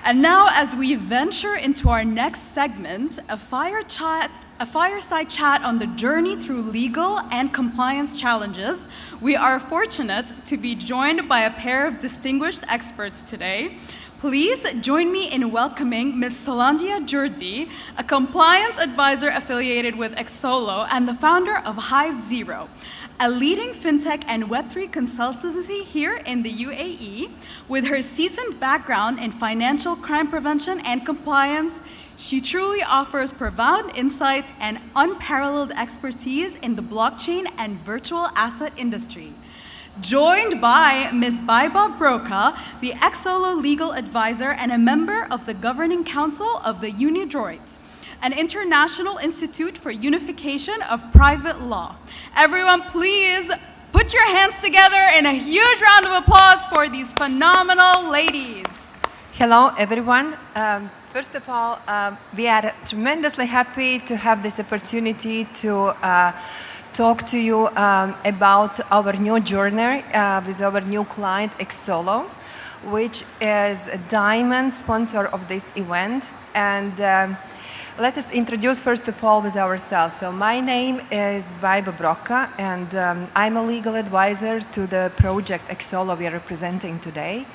And now, as we venture into our next segment, a fireside chat on the journey through legal and compliance challenges, we are fortunate to be joined by a pair of distinguished experts today. Please join me in welcoming Ms. Solandia Jurdi, a compliance advisor affiliated with Exolo and the founder of Hive Zero, a leading fintech and Web3 consultancy here in the UAE. With her seasoned background in financial crime prevention and compliance, she truly offers profound insights and unparalleled expertise in the blockchain and virtual asset industry. Joined by Ms. Baiba Broka, the Exolo legal advisor and a member of the governing council of the Unidroit, an international institute for unification of private law. Everyone, please put your hands together in a huge round of applause for these phenomenal ladies. Hello, everyone. First of all, we are tremendously happy to have this opportunity to talk to you about our new journey with our new client, Exolo, which is a diamond sponsor of this event. And let us introduce, first of all, with ourselves. So my name is Baiba Broka, and I'm a legal advisor to the project Exolo we are representing today.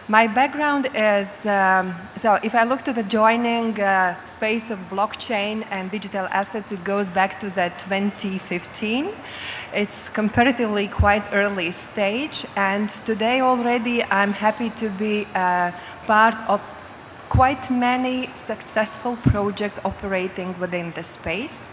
My background is, so if I look to the joining space of blockchain and digital assets, it goes back to the 2015. It's comparatively quite early stage, and today already I'm happy to be part of quite many successful projects operating within the space.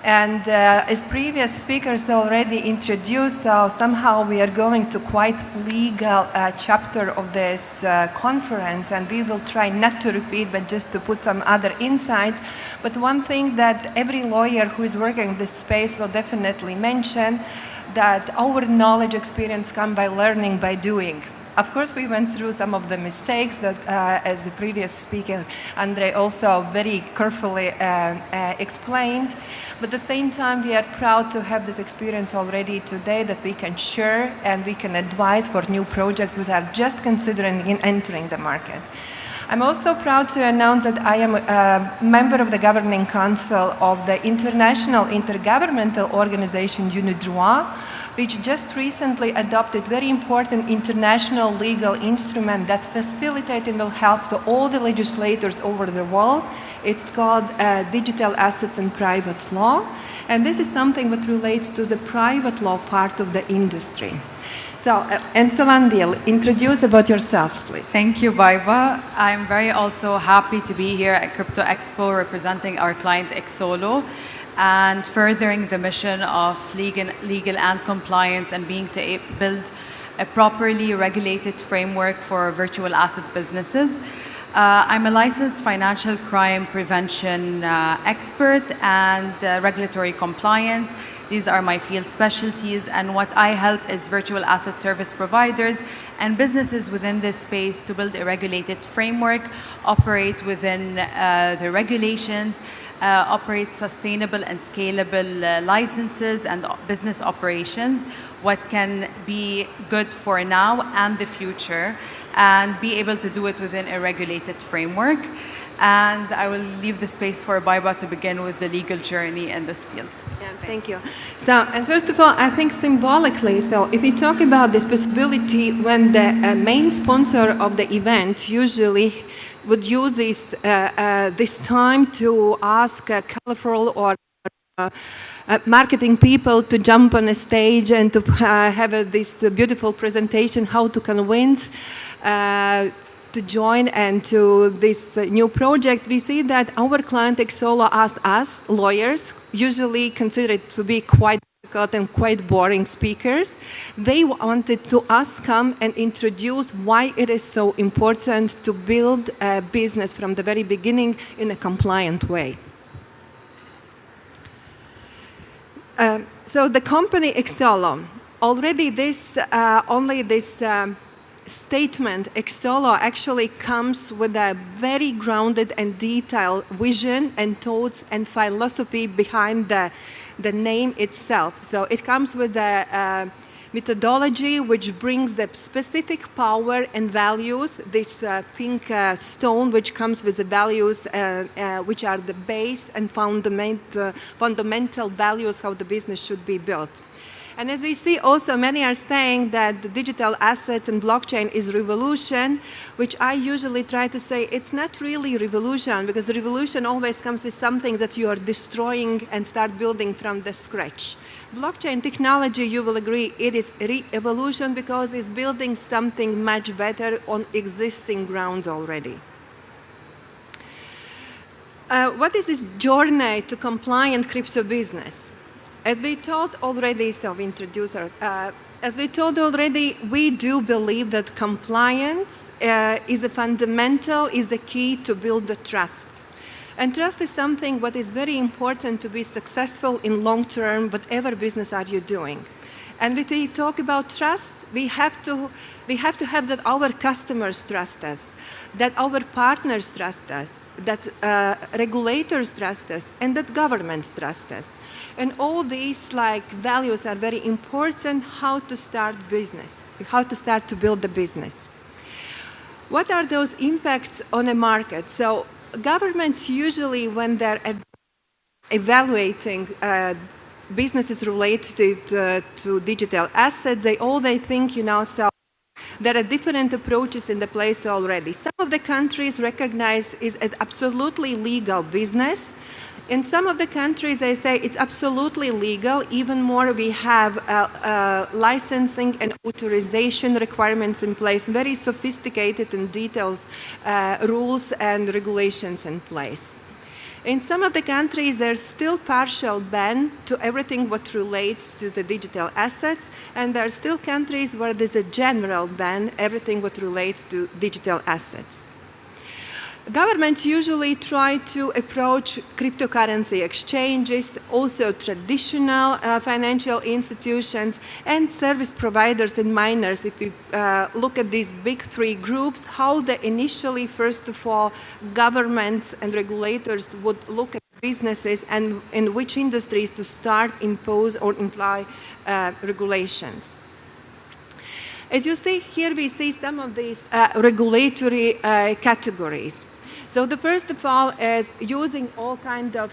And as previous speakers already introduced, somehow we are going to quite legal chapter of this conference, and we will try not to repeat, but just to put some other insights. But one thing that every lawyer who is working in this space will definitely mention, that our knowledge experience comes by learning by doing. Of course, we went through some of the mistakes that, as the previous speaker, Andre, also very carefully explained. But at the same time, we are proud to have this experience already today that we can share and we can advise for new projects which are just considering entering the market. I'm also proud to announce that I am a member of the governing council of the international intergovernmental organization Unidroit, which just recently adopted very important international legal instrument that facilitates and will help to all the legislators over the world. It's called Digital Assets and Private Law, and this is something that relates to the private law part of the industry. So, and Solandia, introduce about yourself, please. Thank you, Baiba. I'm very also happy to be here at Crypto Expo representing our client Exolo and furthering the mission of legal and compliance and being to build a properly regulated framework for virtual asset businesses. I'm a licensed financial crime prevention expert and regulatory compliance. These are my field specialties, and what I help is virtual asset service providers and businesses within this space to build a regulated framework, operate within the regulations, operate sustainable and scalable licenses and business operations, what can be good for now and the future, and be able to do it within a regulated framework. And I will leave the space for Baiba to begin with the legal journey in this field. Yeah, thank you. So, and first of all, I think symbolically, so if we talk about this possibility when the main sponsor of the event usually would use this, this time to ask colorful or marketing people to jump on a stage and to have this beautiful presentation, how to convince to join and to this new project, we see that our client Exolo asked us, lawyers, usually considered to be quite difficult and quite boring speakers. They wanted to us come and introduce why it is so important to build a business from the very beginning in a compliant way. So the company Exolo, already this, statement, Exolo, actually comes with a very grounded and detailed vision and thoughts and philosophy behind the name itself. So it comes with a methodology which brings the specific power and values, this pink stone which comes with the values which are the base and fundamental values how the business should be built. And as we see also, many are saying that the digital assets and blockchain is revolution, which I usually try to say it's not really revolution, because the revolution always comes with something that you are destroying and start building from the scratch. Blockchain technology, you will agree, it is re-evolution because it's building something much better on existing grounds already. What is this journey to compliant crypto business? As we told already, as we told already, we do believe that compliance is the key to build the trust. And trust is something what is very important to be successful in long term, whatever business are you doing. And when we talk about trust, we have to have that our customers trust us, that our partners trust us, that regulators trust us, and that governments trust us. And all these values are very important, how to start business, how to start to build the business. What are those impacts on a market? So governments usually, when they're evaluating businesses related to digital assets, they think, so there are different approaches in the place already. Some of the countries recognize it as absolutely legal business. In some of the countries, they say it's absolutely legal. Even more, we have licensing and authorization requirements in place, very sophisticated and detailed rules and regulations in place. In some of the countries, there's still partial ban to everything what relates to the digital assets, and there are still countries where there's a general ban, everything what relates to digital assets. Governments usually try to approach cryptocurrency exchanges, also traditional financial institutions, and service providers and miners. If you look at these big three groups, how they initially, first of all, governments and regulators would look at businesses and in which industries to start, impose, or imply regulations. As you see here, we see some of these regulatory categories. So the first of all is using all kind of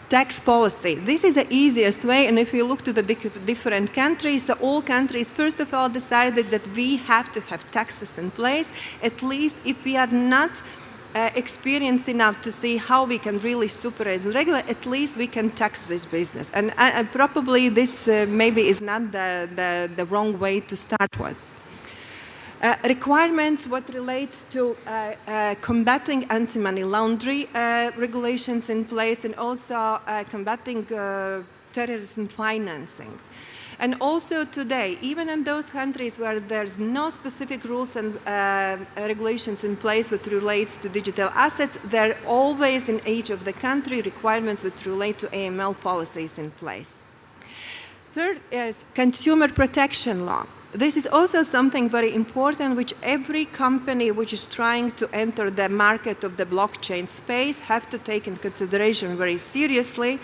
tax policy. This is the easiest way, and if you look to the different countries, so all countries first of all decided that we have to have taxes in place, at least if we are not experienced enough to see how we can really supervise and regulate, at least we can tax this business. And probably this maybe is not the wrong way to start with. Requirements what relates to combating anti-money laundering regulations in place, and also combating terrorism financing. And also today, even in those countries where there's no specific rules and regulations in place which relates to digital assets, there are always in each of the country requirements which relate to AML policies in place. Third is consumer protection law. This is also something very important which every company which is trying to enter the market of the blockchain space have to take in consideration very seriously.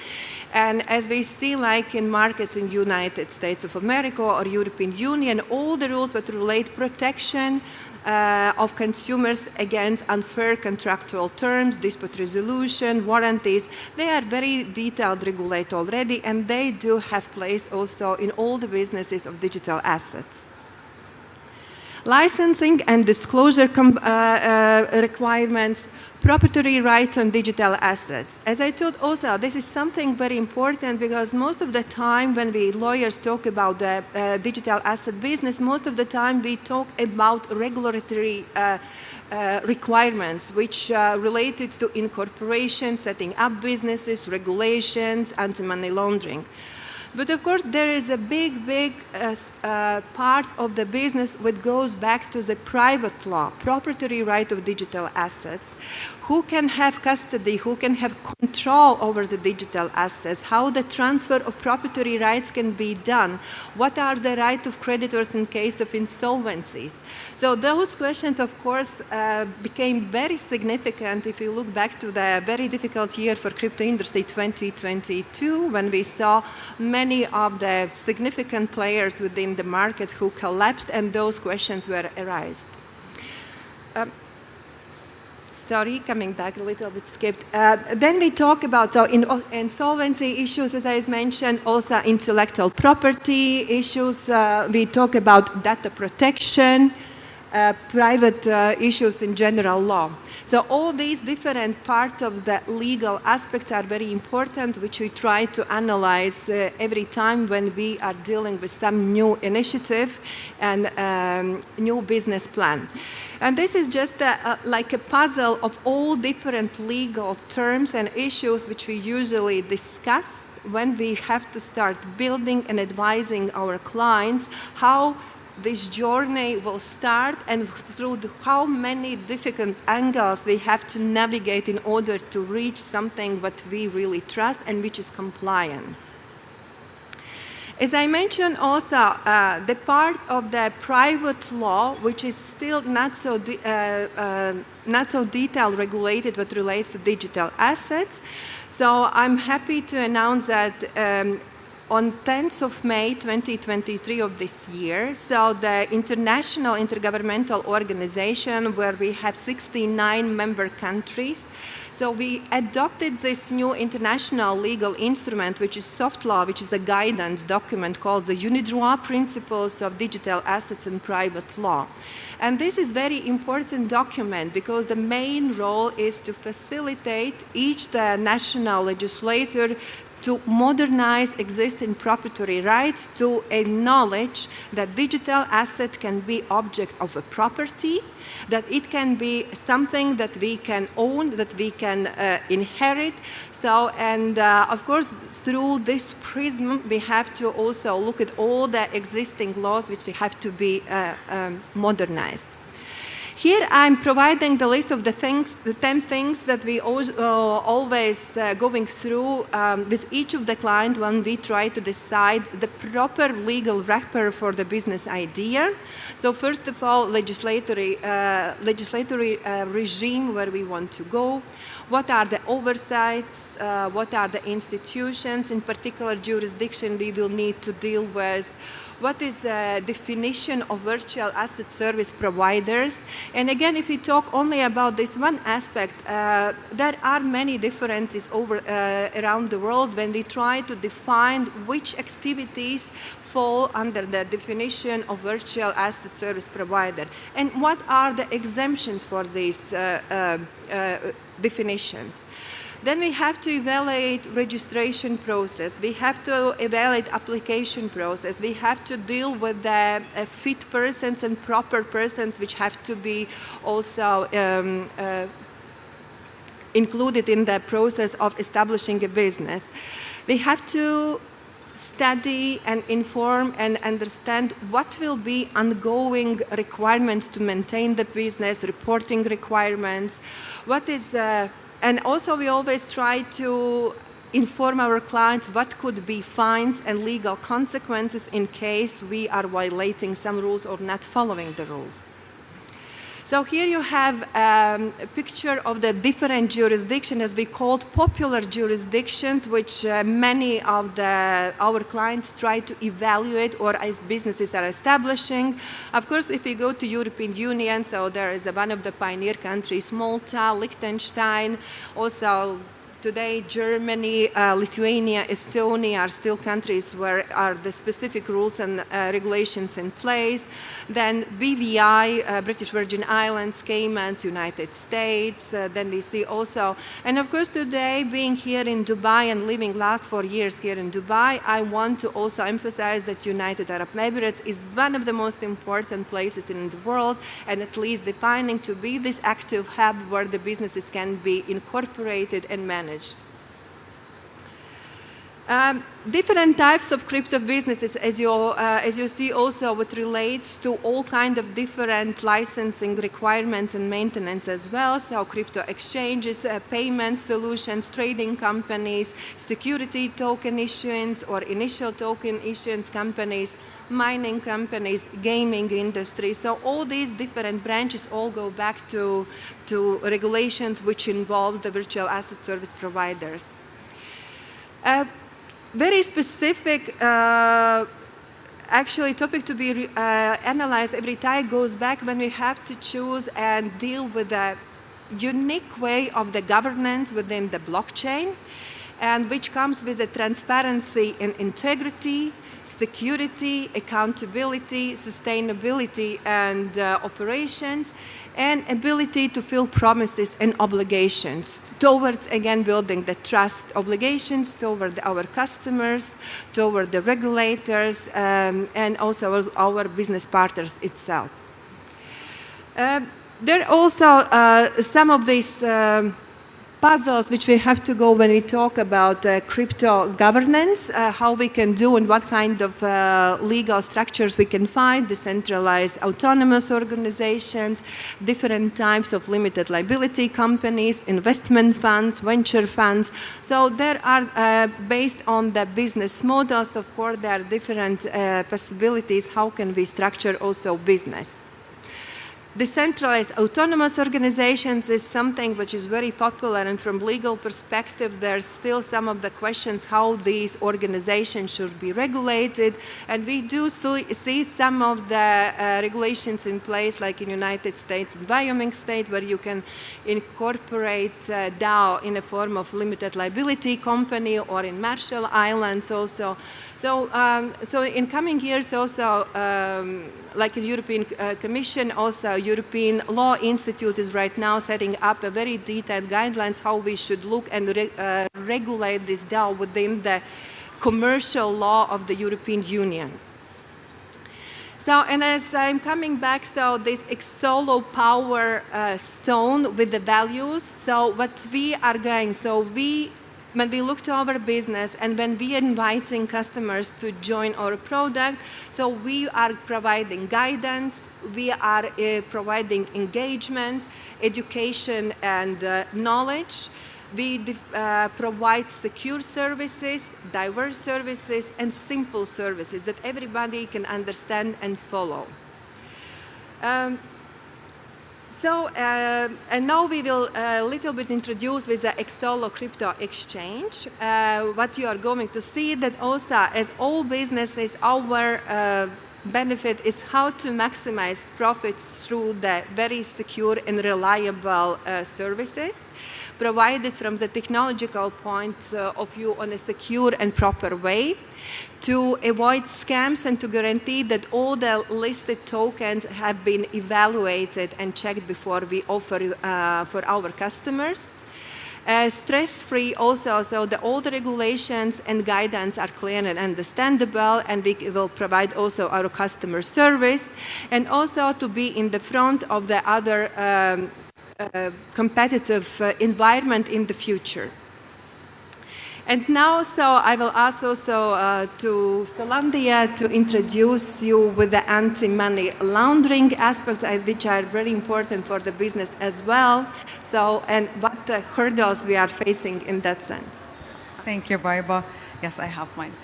And as we see like in markets in United States of America or European Union, all the rules that relate protection of consumers against unfair contractual terms, dispute resolution, warranties, they are very detailed regulated already, and they do have place also in all the businesses of digital assets. Licensing and disclosure requirements, proprietary rights on digital assets. As I told also, this is something very important because most of the time when we lawyers talk about the digital asset business, most of the time we talk about regulatory requirements which related to incorporation, setting up businesses, regulations, anti-money laundering. But of course, there is a big part of the business which goes back to the private law, proprietary right of digital assets. Who can have custody, who can have control over the digital assets, how the transfer of proprietary rights can be done, what are the rights of creditors in case of insolvencies. So those questions, of course, became very significant if you look back to the very difficult year for crypto industry, 2022, when we saw many many of the significant players within the market who collapsed, and those questions were arised. Sorry, coming back a little bit, skipped. Then we talk about insolvency issues, as I mentioned, also intellectual property issues. We talk about data protection, private issues in general law. So all these different parts of the legal aspects are very important, which we try to analyze every time when we are dealing with some new initiative and new business plan. And this is just like a puzzle of all different legal terms and issues which we usually discuss when we have to start building and advising our clients how this journey will start and through how many different angles we have to navigate in order to reach something that we really trust and which is compliant. As I mentioned also, the part of the private law, which is still not so detailed regulated what relates to digital assets. So I'm happy to announce that on 10th of May 2023 of this year, so the International Intergovernmental Organization, where we have 69 member countries, so we adopted this new international legal instrument, which is soft law, which is a guidance document called the UNIDROIT Principles of Digital Assets and Private Law. And this is very important document because the main role is to facilitate each the national legislator to modernize existing proprietary rights, to acknowledge that digital asset can be object of a property, that it can be something that we can own, that we can inherit. So, and of course, through this prism, we have to also look at all the existing laws which we have to be modernized. Here I'm providing the list of the 10 things that we always going through with each of the clients when we try to decide the proper legal wrapper for the business idea. So first of all, legislatory regime where we want to go. What are the oversights? What are the institutions? In particular jurisdiction we will need to deal with. What is the definition of virtual asset service providers? And again, if we talk only about this one aspect, there are many differences around the world when we try to define which activities fall under the definition of virtual asset service provider. And what are the exemptions for these definitions? Then we have to evaluate registration process. We have to evaluate application process. We have to deal with the fit persons and proper persons which have to be also included in the process of establishing a business. We have to study and inform and understand what will be ongoing requirements to maintain the business, reporting requirements, what is and also we always try to inform our clients what could be fines and legal consequences in case we are violating some rules or not following the rules. So here you have a picture of the different jurisdictions, as we called popular jurisdictions, which many of our clients try to evaluate or as businesses are establishing. Of course, if we go to European Union, so there is one of the pioneer countries, Malta, Liechtenstein, also today Germany, Lithuania, Estonia are still countries where are the specific rules and regulations in place. Then BVI, British Virgin Islands, Caymans, United States. Then we see also, and of course today being here in Dubai and living last 4 years here in Dubai, I want to also emphasize that United Arab Emirates is one of the most important places in the world, and at least defining to be this active hub where the businesses can be incorporated and managed. Different types of crypto businesses, as you see also what relates to all kind of different licensing requirements and maintenance as well. So crypto exchanges, payment solutions, trading companies, security token issuance or initial token issuance companies, mining companies, gaming industry. So all these different branches all go back to regulations which involve the virtual asset service providers. very specific actually topic to be analyzed every time goes back when we have to choose and deal with the unique way of the governance within the blockchain, and which comes with the transparency and integrity, security, accountability, sustainability, and operations, and ability to fill promises and obligations towards, again, building the trust obligations toward our customers, toward the regulators, and also our business partners itself. There are also some of these puzzles which we have to go when we talk about crypto governance, how we can do and what kind of legal structures we can find, decentralized autonomous organizations, different types of limited liability companies, investment funds, venture funds. So there are, based on the business models, of course, there are different possibilities. How can we structure also business? Decentralized autonomous organizations is something which is very popular, and from legal perspective, there's still some of the questions how these organizations should be regulated, and we do see some of the regulations in place, like in United States and Wyoming State, where you can incorporate DAO in a form of limited liability company, or in Marshall Islands also. So in coming years also, like in European Commission, also European Law Institute is right now setting up a very detailed guidelines how we should look and regulate this DAO within the commercial law of the European Union. So, and as I'm coming back, so this Exolo power stone with the values, so what we are going, so when we look to our business and when we are inviting customers to join our product, so we are providing guidance, we are providing engagement, education, and knowledge. We provide secure services, diverse services, and simple services that everybody can understand and follow. And now we will a little bit introduce with the Exolo crypto exchange. What you are going to see that also, as all businesses, our benefit is how to maximize profits through the very secure and reliable services provided from the technological point of view on a secure and proper way, to avoid scams and to guarantee that all the listed tokens have been evaluated and checked before we offer for our customers. Stress-free also, so all the regulations and guidance are clear and understandable, and we will provide also our customer service, and also to be in the front of the other competitive environment in the future. And now, so I will ask also to Solandia to introduce you with the anti-money laundering aspects, which are very important for the business as well. So, and what the hurdles we are facing in that sense. Thank you, Baiba. Yes, I have mine.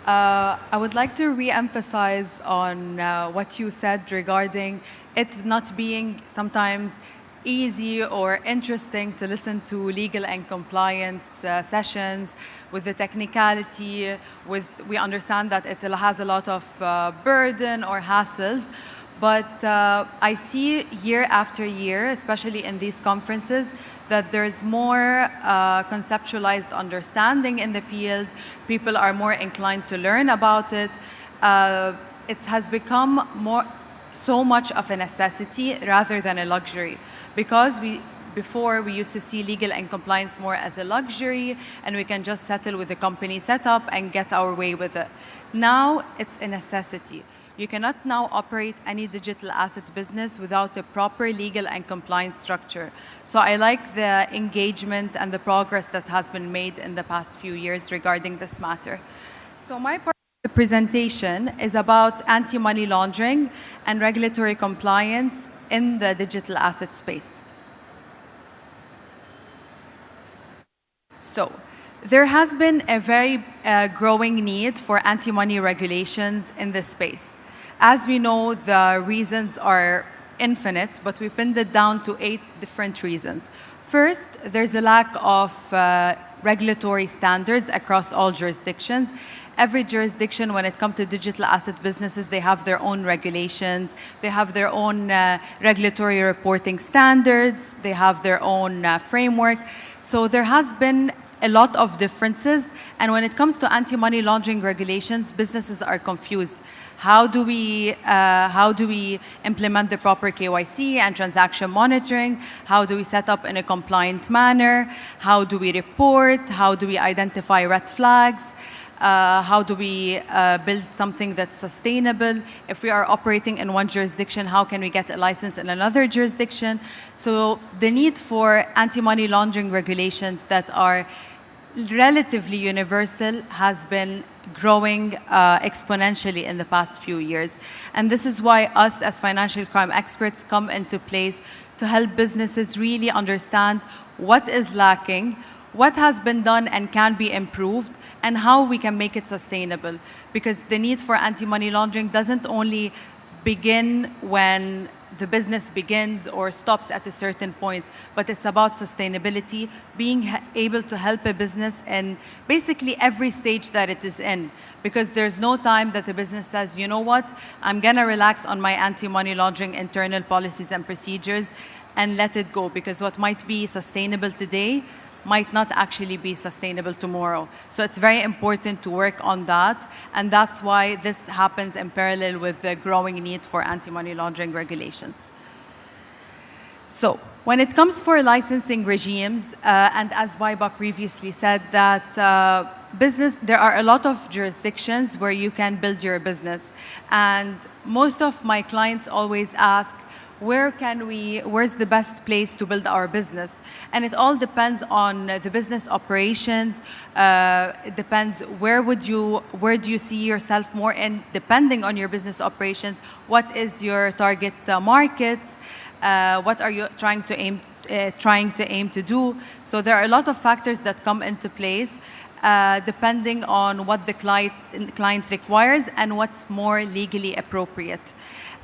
I would like to re-emphasize on what you said regarding it not being sometimes easy or interesting to listen to legal and compliance sessions with the technicality. We understand that it has a lot of burden or hassles, but I see year after year, especially in these conferences, that there's more conceptualized understanding in the field. People are more inclined to learn about it. It has become so much of a necessity rather than a luxury, because before we used to see legal and compliance more as a luxury, and we can just settle with the company setup and get our way with it. Now it's a necessity. You cannot now operate any digital asset business without a proper legal and compliance structure. So I like the engagement and the progress that has been made in the past few years regarding this matter. So my part of the presentation is about anti-money laundering and regulatory compliance in the digital asset space. So there has been a very growing need for anti-money regulations in this space. As we know, the reasons are infinite, but we pinned it down to 8 different reasons. First, there's a lack of regulatory standards across all jurisdictions. Every jurisdiction, when it comes to digital asset businesses, they have their own regulations, they have their own regulatory reporting standards, they have their own framework. So there has been a lot of differences. And when it comes to anti-money laundering regulations, businesses are confused. How do we implement the proper KYC and transaction monitoring? How do we set up in a compliant manner? How do we report? How do we identify red flags? How do we build something that's sustainable? If we are operating in one jurisdiction, how can we get a license in another jurisdiction? So the need for anti-money laundering regulations that are relatively universal has been growing exponentially in the past few years. And this is why us as financial crime experts come into place to help businesses really understand what is lacking, what has been done and can be improved, and how we can make it sustainable. Because the need for anti-money laundering doesn't only begin when the business begins or stops at a certain point, but it's about sustainability, being able to help a business in basically every stage that it is in. Because there's no time that the business says, you know what, I'm gonna relax on my anti-money laundering internal policies and procedures and let it go, because what might be sustainable today might not actually be sustainable tomorrow. So it's very important to work on that, and that's why this happens in parallel with the growing need for anti-money laundering regulations. So when it comes for licensing regimes, and as Baiba previously said, that there are a lot of jurisdictions where you can build your business, and most of my clients always ask, where's the best place to build our business? And it all depends on the business operations. It depends where do you see yourself more in, depending on your business operations. What is your target markets? What are you trying to aim to do? So there are a lot of factors that come into place depending on what the client requires and what's more legally appropriate.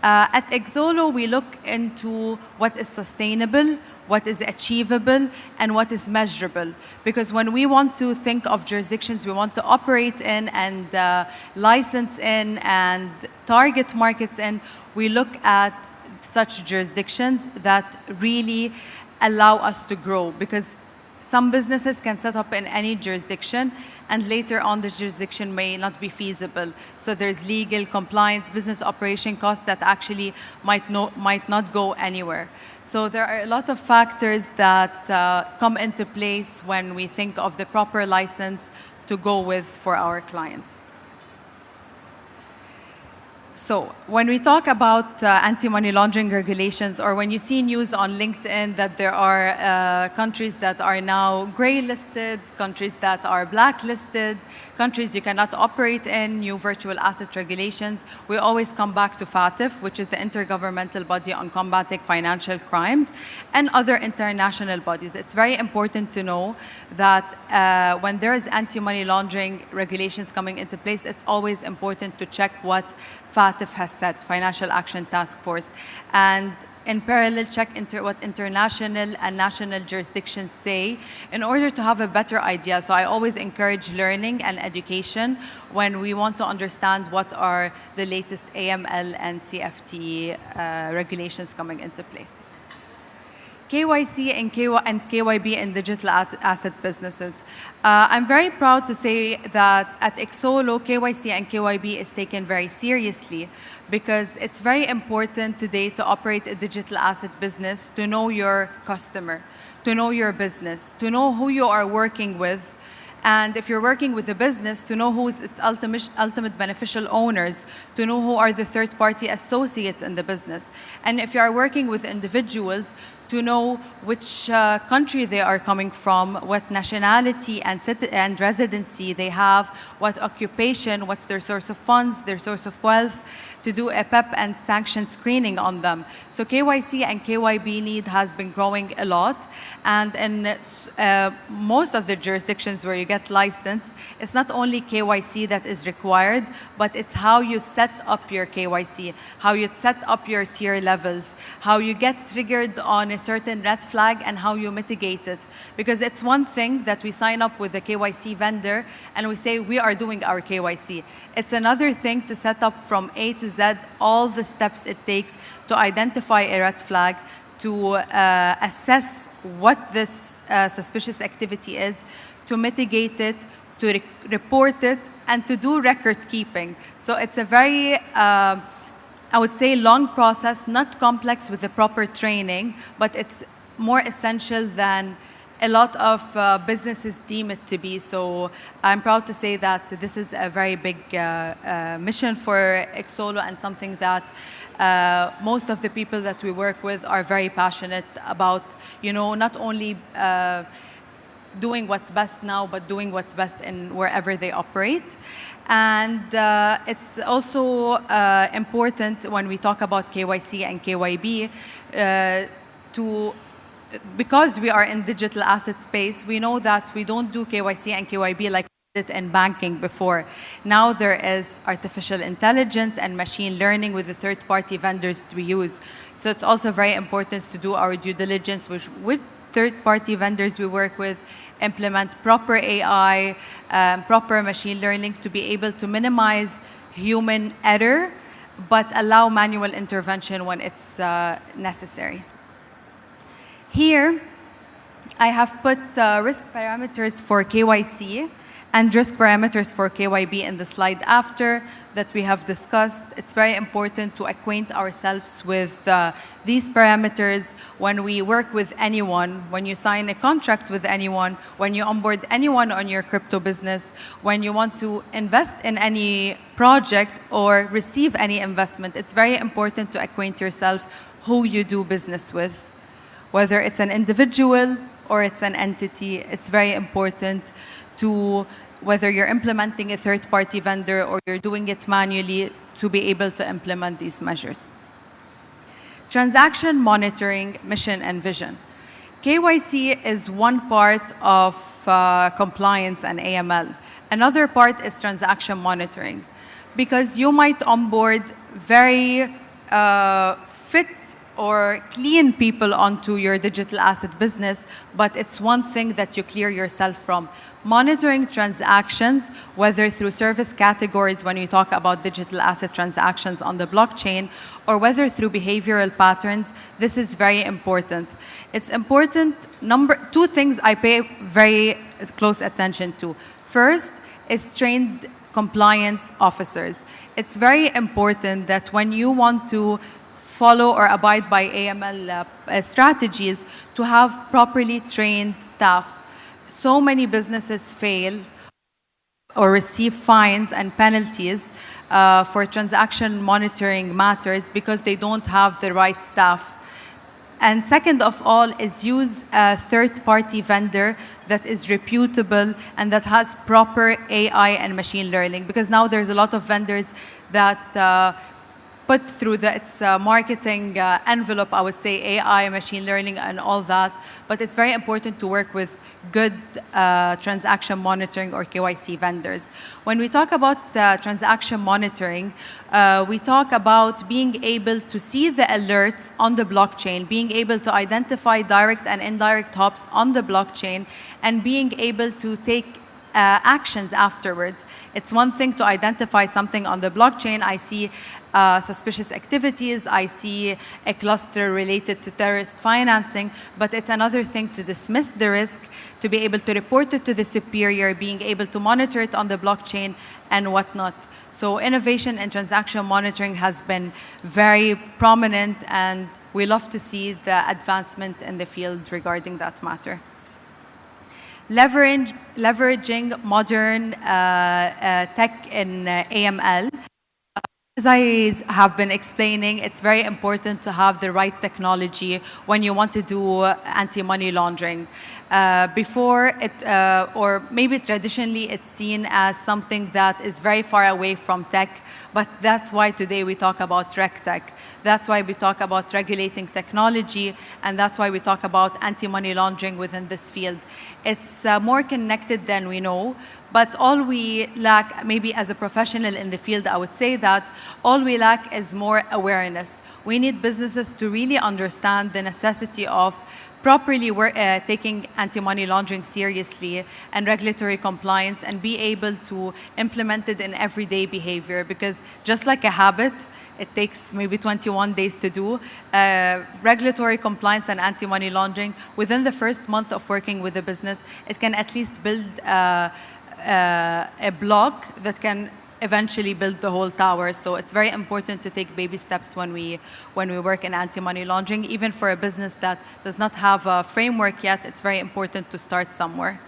At Exolo, we look into what is sustainable, what is achievable, and what is measurable. Because when we want to think of jurisdictions we want to operate in and license in and target markets in, we look at such jurisdictions that really allow us to grow. Because some businesses can set up in any jurisdiction, and later on the jurisdiction may not be feasible. So there's legal, compliance, business operation costs that actually might not go anywhere. So there are a lot of factors that come into place when we think of the proper license to go with for our clients. So when we talk about anti-money laundering regulations, or when you see news on LinkedIn that there are countries that are now gray listed, countries that are blacklisted, countries you cannot operate in, new virtual asset regulations, we always come back to FATF, which is the Intergovernmental Body on Combating Financial Crimes, and other international bodies. It's very important to know that when there is anti-money laundering regulations coming into place, it's always important to check what FATF has said, Financial Action Task Force, and in parallel check what international and national jurisdictions say in order to have a better idea. So I always encourage learning and education when we want to understand what are the latest AML and CFT regulations coming into place. KYC and KYB in digital asset businesses. I'm very proud to say that at Exolo, KYC and KYB is taken very seriously, because it's very important today to operate a digital asset business, to know your customer, to know your business, to know who you are working with. And if you're working with a business, to know who is its ultimate beneficial owners, to know who are the third-party associates in the business. And if you are working with individuals, to know which country they are coming from, what nationality and residency they have, what occupation, what's their source of funds, their source of wealth, to do a PEP and sanction screening on them. So KYC and KYB need has been growing a lot. And in most of the jurisdictions where you get licensed, it's not only KYC that is required, but it's how you set up your KYC, how you set up your tier levels, how you get triggered on a certain red flag and how you mitigate it. Because it's one thing that we sign up with a KYC vendor and we say we are doing our KYC. It's another thing to set up from A to Z all the steps it takes to identify a red flag, to assess what this suspicious activity is, to mitigate it, to report it, and to do record keeping. So it's a very, I would say, long process, not complex with the proper training, but it's more essential than a lot of businesses deem it to be. So I'm proud to say that this is a very big mission for Exolo, and something that most of the people that we work with are very passionate about, not only doing what's best now, but doing what's best in wherever they operate. And it's also important when we talk about KYC and KYB because we are in digital asset space, we know that we don't do KYC and KYB like we did in banking before. Now there is artificial intelligence and machine learning with the third-party vendors we use. So it's also very important to do our due diligence with third-party vendors we work with, implement proper AI, proper machine learning to be able to minimize human error, but allow manual intervention when it's necessary. Here, I have put risk parameters for KYC and risk parameters for KYB in the slide after that we have discussed. It's very important to acquaint ourselves with these parameters when we work with anyone, when you sign a contract with anyone, when you onboard anyone on your crypto business, when you want to invest in any project or receive any investment. It's very important to acquaint yourself who you do business with. Whether it's an individual or it's an entity, it's very important to, whether you're implementing a third-party vendor or you're doing it manually, to be able to implement these measures. Transaction monitoring, mission and vision. KYC is one part of compliance and AML. Another part is transaction monitoring, because you might onboard very fit or clean people onto your digital asset business, but it's one thing that you clear yourself from. Monitoring transactions, whether through service categories when you talk about digital asset transactions on the blockchain, or whether through behavioral patterns, this is very important. It's important, two things I pay very close attention to. First is trained compliance officers. It's very important that when you want to follow or abide by AML strategies, to have properly trained staff. So many businesses fail or receive fines and penalties for transaction monitoring matters because they don't have the right staff. And second of all is use a third-party vendor that is reputable and that has proper AI and machine learning, because now there's a lot of vendors that put through its marketing envelope, I would say, AI, machine learning, and all that. But it's very important to work with good transaction monitoring or KYC vendors. When we talk about transaction monitoring, we talk about being able to see the alerts on the blockchain, being able to identify direct and indirect hops on the blockchain, and being able to take actions afterwards. It's one thing to identify something on the blockchain. I see suspicious activities, I see a cluster related to terrorist financing, but it's another thing to dismiss the risk, to be able to report it to the superior, being able to monitor it on the blockchain and whatnot. So innovation and transaction monitoring has been very prominent, and we love to see the advancement in the field regarding that matter. Leveraging modern tech in AML. As I have been explaining, it's very important to have the right technology when you want to do anti-money laundering. Before it, or maybe traditionally, it's seen as something that is very far away from tech, but that's why today we talk about RegTech. That's why we talk about regulating technology, and that's why we talk about anti-money laundering within this field. It's more connected than we know, but all we lack, maybe as a professional in the field, I would say that all we lack is more awareness. We need businesses to really understand the necessity of properly taking anti-money laundering seriously and regulatory compliance, and be able to implement it in everyday behavior. Because just like a habit, it takes maybe 21 days to do. Regulatory compliance and anti-money laundering, within the first month of working with a business, it can at least build a block that can eventually build the whole tower. So it's very important to take baby steps when we work in anti-money laundering. Even for a business that does not have a framework yet, it's very important to start somewhere.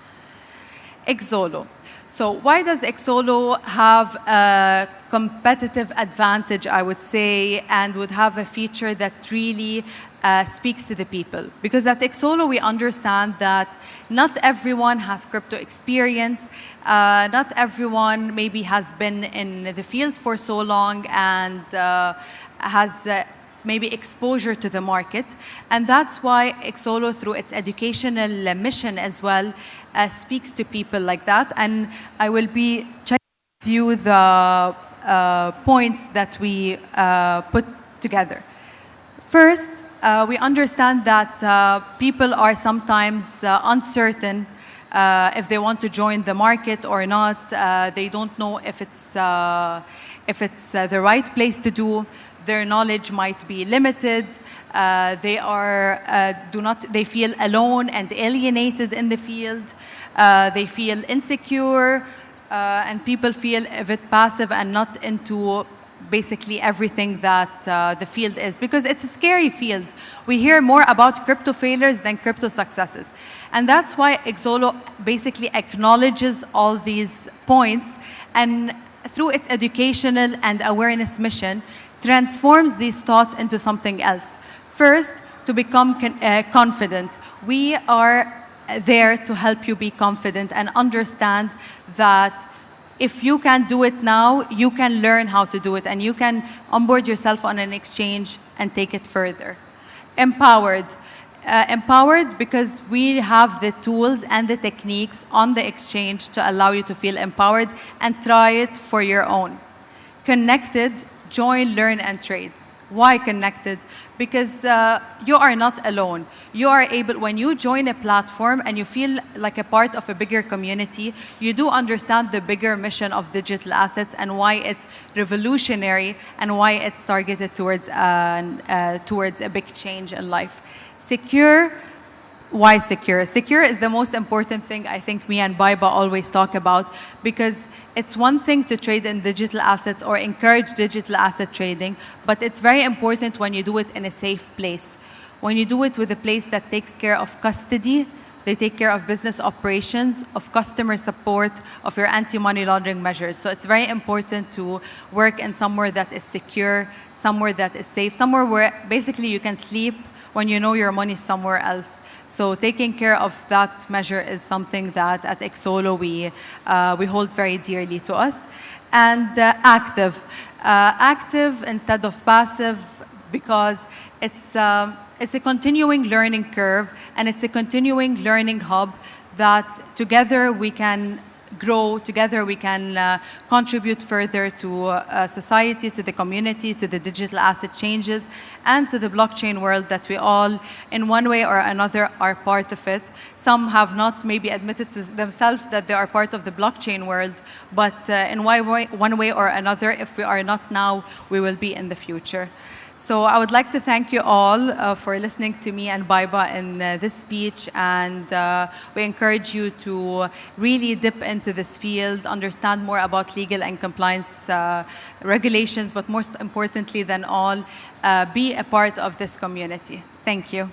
Exolo. So why does Exolo have a competitive advantage, I would say, and would have a feature that really speaks to the people? Because at Exolo, we understand that not everyone has crypto experience. Not everyone maybe has been in the field for so long and has maybe exposure to the market. And that's why Exolo, through its educational mission as well, speaks to people like that. And I will be checking with you the points that we put together. First, we understand that people are sometimes uncertain if they want to join the market or not. They don't know if it's the right place to do. Their knowledge might be limited. They feel alone and alienated in the field. They feel insecure, and people feel a bit passive and not into basically everything that the field is, because it's a scary field. We hear more about crypto failures than crypto successes. And that's why Exolo basically acknowledges all these points, and through its educational and awareness mission, transforms these thoughts into something else. First, to become confident. We are there to help you be confident and understand that if you can do it now, you can learn how to do it, and you can onboard yourself on an exchange and take it further. Empowered. Empowered because we have the tools and the techniques on the exchange to allow you to feel empowered and try it for your own. Connected. Join, learn, and trade. Why connected? Because you are not alone. You are able, when you join a platform and you feel like a part of a bigger community, you do understand the bigger mission of digital assets and why it's revolutionary and why it's targeted towards a big change in life. Secure. Why secure? Secure is the most important thing I think me and Baiba always talk about, because it's one thing to trade in digital assets or encourage digital asset trading, but it's very important when you do it in a safe place. When you do it with a place that takes care of custody, they take care of business operations, of customer support, of your anti-money laundering measures. So it's very important to work in somewhere that is secure, somewhere that is safe, somewhere where basically you can sleep when you know your money is somewhere else. So taking care of that measure is something that at Exolo we hold very dearly to us. And active. Active instead of passive, because it's a continuing learning curve, and it's a continuing learning hub that together we can grow, together we can contribute further to society, to the community, to the digital asset changes, and to the blockchain world that we all, in one way or another, are part of it. Some have not maybe admitted to themselves that they are part of the blockchain world, but in one way or another, if we are not now, we will be in the future. So I would like to thank you all for listening to me and Baiba in this speech, and we encourage you to really dip into this field, understand more about legal and compliance regulations, but most importantly than all, be a part of this community. Thank you.